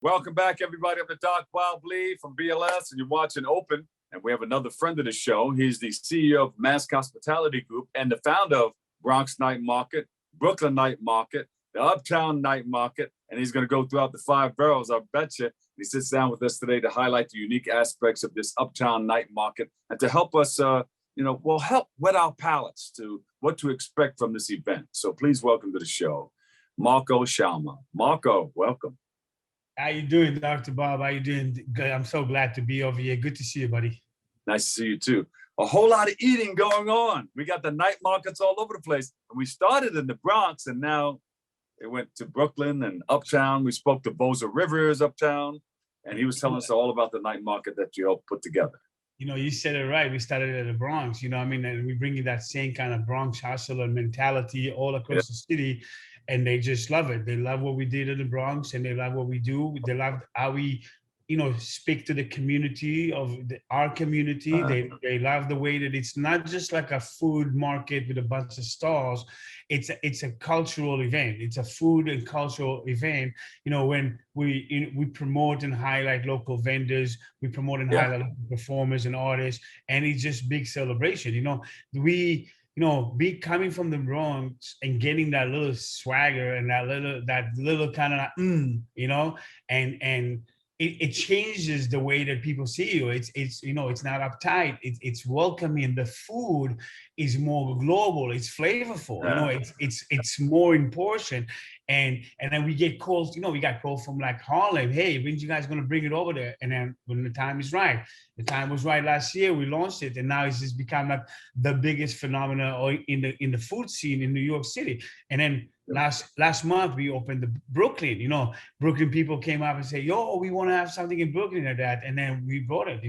Welcome back, everybody. I'm the Doc Powell from BLS, and you're watching Open. And we have another friend of the show. He's the CEO of MASC Hospitality Group and the founder of Bronx Night Market, Brooklyn Night Market, the Uptown Night Market, and he's going to go throughout the 5 boroughs, I bet you. He sits down with us today to highlight the unique aspects of this Uptown Night Market and to help us, help whet our palates to what to expect from this event. So please welcome to the show, Marco Shalma. Marco, welcome. How you doing, Dr. Bob? How you doing? Good. I'm so glad to be over here. Good to see you, buddy. Nice to see you too. A whole lot of eating going on. We got the night markets all over the place. And we started in the Bronx, and now it went to Brooklyn and Uptown. We spoke to Boza Rivers Uptown, and he was telling us all about the night market that you helped put together. You know, you said it right. We started at the Bronx, and we bring you that same kind of Bronx hustle and mentality all across the city. And they just love it. They love what we did in the Bronx, and they love what we do. They love how we, speak to the community of our community. They love the way that it's not just like a food market with a bunch of stalls. It's a cultural event. It's a food and cultural event. When we promote and highlight local vendors, we promote and highlight local performers and artists, and it's just big celebration. Be coming from the Bronx and getting that little swagger and that little kind of and it changes the way that people see you. It's not uptight. It's welcoming. The food is more global. It's flavorful. It's more in portion. And then we get calls. We got calls from like Harlem. Hey, when's you guys gonna bring it over there? And then when the time is right. The time was right last year. We launched it, and now it's just become like the biggest phenomenon in the food scene in New York City. And then last month we opened the Brooklyn. Brooklyn people came up and say, "Yo, we want to have something in Brooklyn or that," and then we brought it.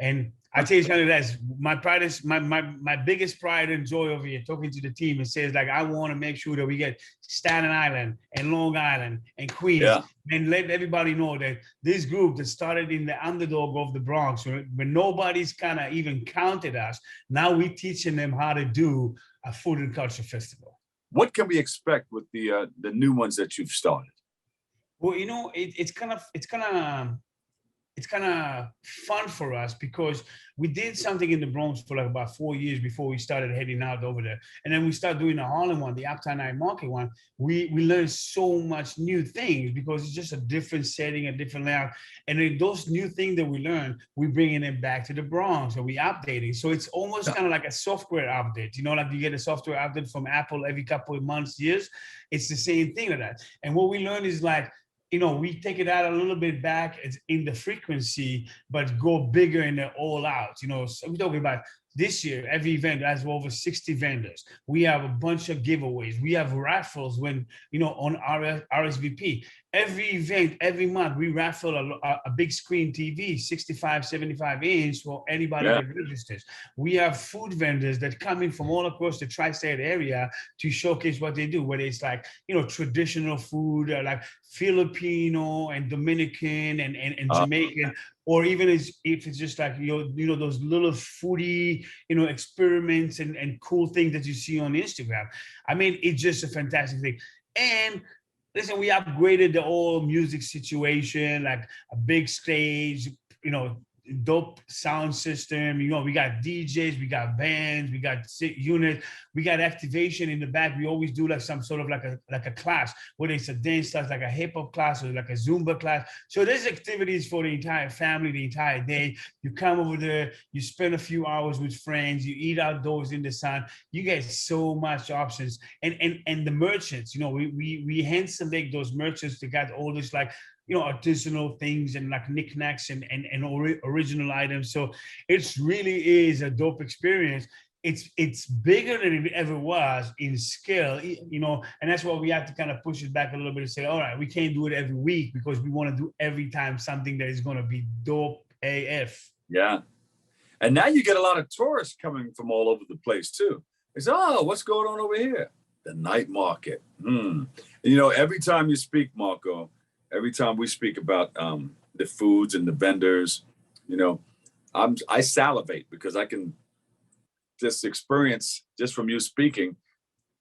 And I tell you something, that's my pride is my biggest pride and joy over here talking to the team. It says like I want to make sure that we get Staten Island and Long Island and Queens and let everybody know that this group that started in the underdog of the Bronx, when nobody's kind of even counted us, now we're teaching them how to do a food and culture festival. What can we expect with the new ones that you've started? Well, it's kind of fun for us because we did something in the Bronx for like about 4 years before we started heading out over there. And then we started doing the Harlem one, the Uptown Night Market one. We learned so much new things because it's just a different setting, a different layout. And then those new things that we learned, we're bringing them back to the Bronx and we updating. So it's almost kind of like a software update, like you get a software update from Apple every couple of months, years. It's the same thing with that. And what we learned is like, we take it out a little bit back in the frequency, but go bigger in the all out. So we're talking about this year, every event has over 60 vendors. We have a bunch of giveaways. We have raffles on RSVP. Every event, every month, we raffle a big screen TV, 65, 75 inch for anybody that registers. We have food vendors that come in from all across the tri-state area to showcase what they do, whether it's like, traditional food, like Filipino and Dominican and Jamaican, or even if it's just like, those little foodie, experiments and cool things that you see on Instagram. I mean, it's just a fantastic thing. And listen, we upgraded the whole music situation, like a big stage, dope sound system. We got DJs, we got bands, we got units, we got activation in the back. We always do like some sort of like a class, whether it's a dance class, like a hip hop class or like a Zumba class. So there's activities for the entire family, the entire day. You come over there, you spend a few hours with friends, you eat outdoors in the sun. You get so much options. And the merchants, we hand select those merchants that got all this like, artisanal things and like knickknacks and original items. So it really is a dope experience. It's bigger than it ever was in scale, and that's why we have to kind of push it back a little bit and say, all right, we can't do it every week because we want to do every time something that is going to be dope AF. Yeah. And now you get a lot of tourists coming from all over the place too. It's, what's going on over here? The night market. Every time you speak, Marco, every time we speak about the foods and the vendors, I salivate because I can just experience, just from you speaking,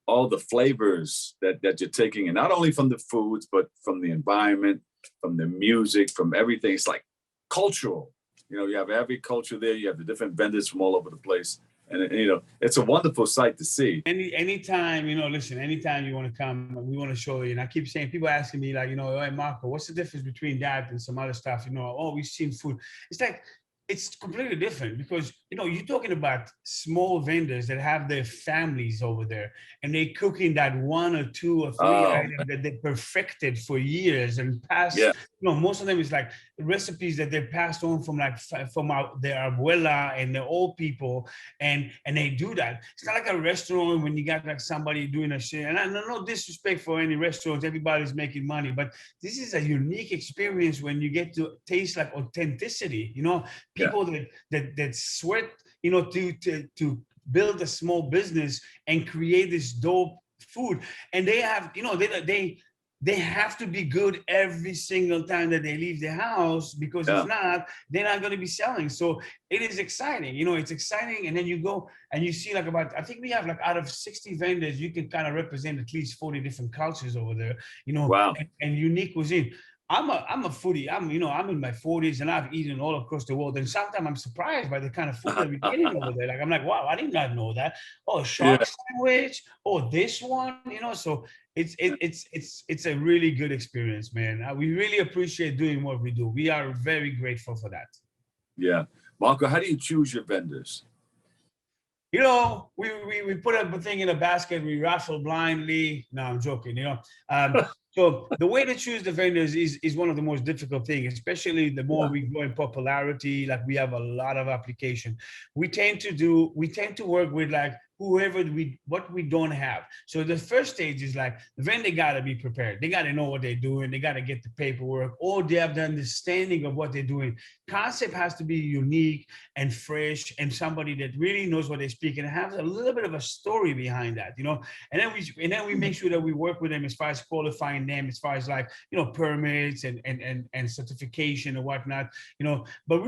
all the flavors that you're taking, and not only from the foods, but from the environment, from the music, from everything. It's like cultural. You know, you have every culture there. You have the different vendors from all over the place. And you know, it's a wonderful sight to see. Anytime, you know, listen, anytime you want to come, we want to show you. And I keep saying, people asking me like, you know, hey, Marco, what's the difference between that and some other stuff? You know, oh, we've seen food. It's like, it's completely different because, you know, you're talking about small vendors that have their families over there and they cooking that one or two or three items that they perfected for years and passed. Yeah. You know, most of them is like recipes that they passed on from like from their abuela and the old people, and they do that. It's not like a restaurant when you got like somebody doing a shit. And I no disrespect for any restaurants, everybody's making money, but this is a unique experience when you get to taste like authenticity. You know, people that sweat, you know, to build a small business and create this dope food, and they have, you know, they have to be good every single time that they leave the house, because if not, they're not going to be selling. So it is exciting, you know, it's exciting. And then you go and you see like I think we have like out of 60 vendors, you can kind of represent at least 40 different cultures over there, you know, and unique cuisine. I'm a foodie. I'm in my 40s and I've eaten all across the world. And sometimes I'm surprised by the kind of food that we're getting over there. Like I'm like, wow, I did not know that. Oh, shark sandwich. Oh, this one. You know, so it's a really good experience, man. We really appreciate doing what we do. We are very grateful for that. Yeah, Marco, how do you choose your vendors? You know, we put a thing in a basket. We raffle blindly. No, I'm joking. You know. So the way to choose the vendors is one of the most difficult things, especially the more we grow in popularity. Like we have a lot of application. We tend to work with like whoever what we don't have. So the first stage is like the vendor got to be prepared. They got to know what they're doing. They got to get the paperwork, or they have the understanding of what they're doing. Concept has to be unique and fresh, and somebody that really knows what they're speaking and has a little bit of a story behind that, you know. And then we make sure that we work with them as far as qualifying them, as far as like, you know, permits and certification and whatnot, you know. But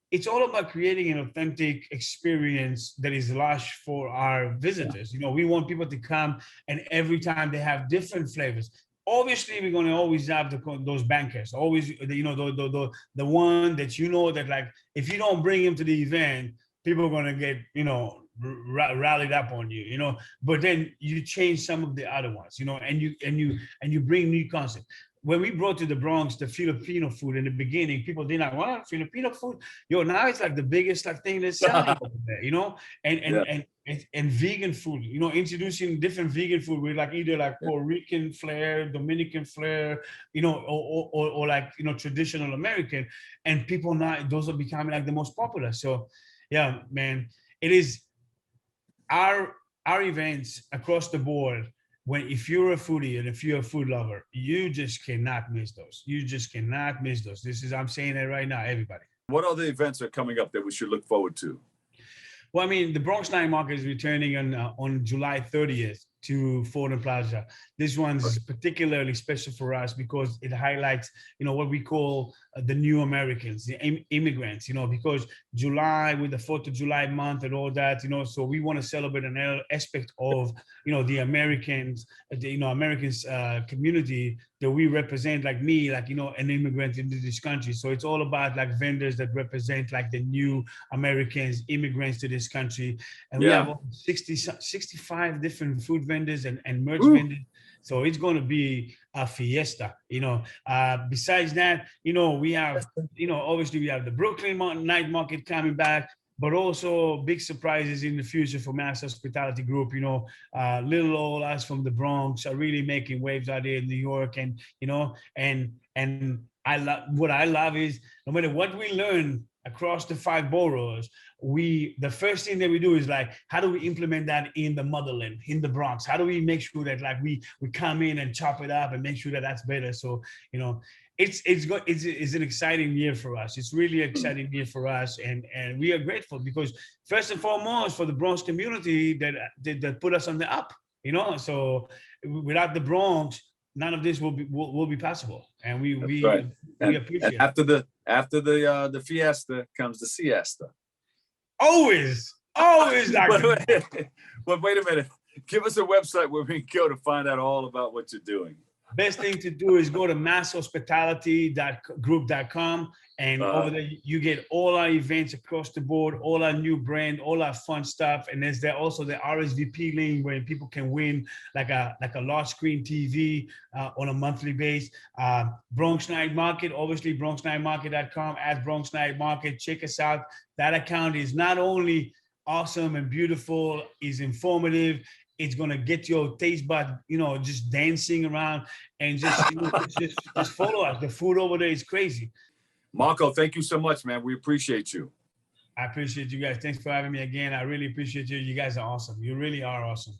it's all about creating an authentic experience that is lush for our visitors. You know, we want people to come and every time they have different flavors. Obviously, we're going to always have those bankers, always, you know, the one that, you know, that like, if you don't bring him to the event, people are going to get, you know, rallied up on you, you know. But then you change some of the other ones, you know, and you bring new concepts. When we brought to the Bronx the Filipino food in the beginning, people did not want Filipino food. Yo, now it's like the biggest like thing that's selling over there, you know, and vegan food, you know, introducing different vegan food with like either like Puerto Rican flair, Dominican flair, you know, or like, you know, traditional American, and people now, those are becoming like the most popular. So yeah, man, it is our events across the board. If you're a foodie and if you're a food lover, you just cannot miss those. You just cannot miss those. I'm saying that right now, everybody. What other events are coming up that we should look forward to? Well, I mean, the Bronx Night Market is returning on July 30th to Fordham Plaza. This one's particularly special for us because it highlights, you know, what we call the new Americans, the immigrants, you know, because July with the 4th of July month and all that, you know, so we want to celebrate an aspect of, you know, the Americans, community that we represent, like me, like, you know, an immigrant into this country. So it's all about like vendors that represent like the new Americans, immigrants to this country. And we have 65 different food vendors and merch vendors. So it's going to be a fiesta, you know. Besides that, you know, we have, you know, obviously we have the Brooklyn Night Market coming back, but also big surprises in the future for MASC Hospitality Group. You know, little old us from the Bronx are really making waves out there in New York, and, you know, and what I love is no matter what we learn across the 5 boroughs, the first thing that we do is like, how do we implement that in the motherland, in the Bronx? How do we make sure that like we come in and chop it up and make sure that that's better? So, you know, it's an exciting year for us. It's really an exciting year for us, and we are grateful because first and foremost for the Bronx community that put us on the up, you know. So without the Bronx, none of this will be possible, and we appreciate it. After the fiesta comes the siesta. Always, But wait a minute. Give us a website where we can go to find out all about what you're doing. best thing to do is go to masshospitality.group.com, and over there you get all our events across the board, all our new brand, all our fun stuff. And there's there also the RSVP link where people can win like a large screen TV on a monthly base. Bronx Night Market, obviously bronxnightmarket.com, at Bronx Night Market. Check us out. That account is not only awesome and beautiful, is informative. It's gonna get your taste bud, just dancing around, and just follow us. The food over there is crazy. Marco, thank you so much, man. We appreciate you. I appreciate you guys. Thanks for having me again. I really appreciate you. You guys are awesome. You really are awesome.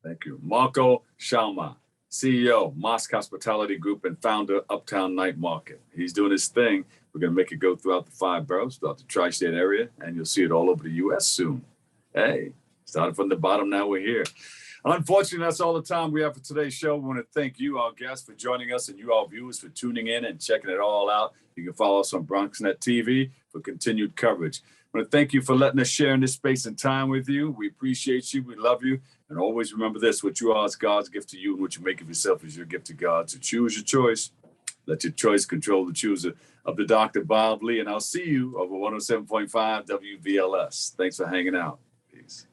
Thank you. Marco Shalma, CEO, MASC Hospitality Group, and founder, Uptown Night Market. He's doing his thing. We're going to make it go throughout the 5 boroughs, throughout the tri-state area, and you'll see it all over the U.S. soon. Hey, started from the bottom, now we're here. Unfortunately, that's all the time we have for today's show. We want to thank you, our guests, for joining us, and you, our viewers, for tuning in and checking it all out. You can follow us on BronxNet TV for continued coverage. I want to thank you for letting us share in this space and time with you. We appreciate you. We love you. And always remember this: what you are is God's gift to you, and what you make of yourself is your gift to God. So choose your choice. Let your choice control the chooser. Of the Dr. Bob Lee, and I'll see you over 107.5 WVLS. Thanks for hanging out. Peace.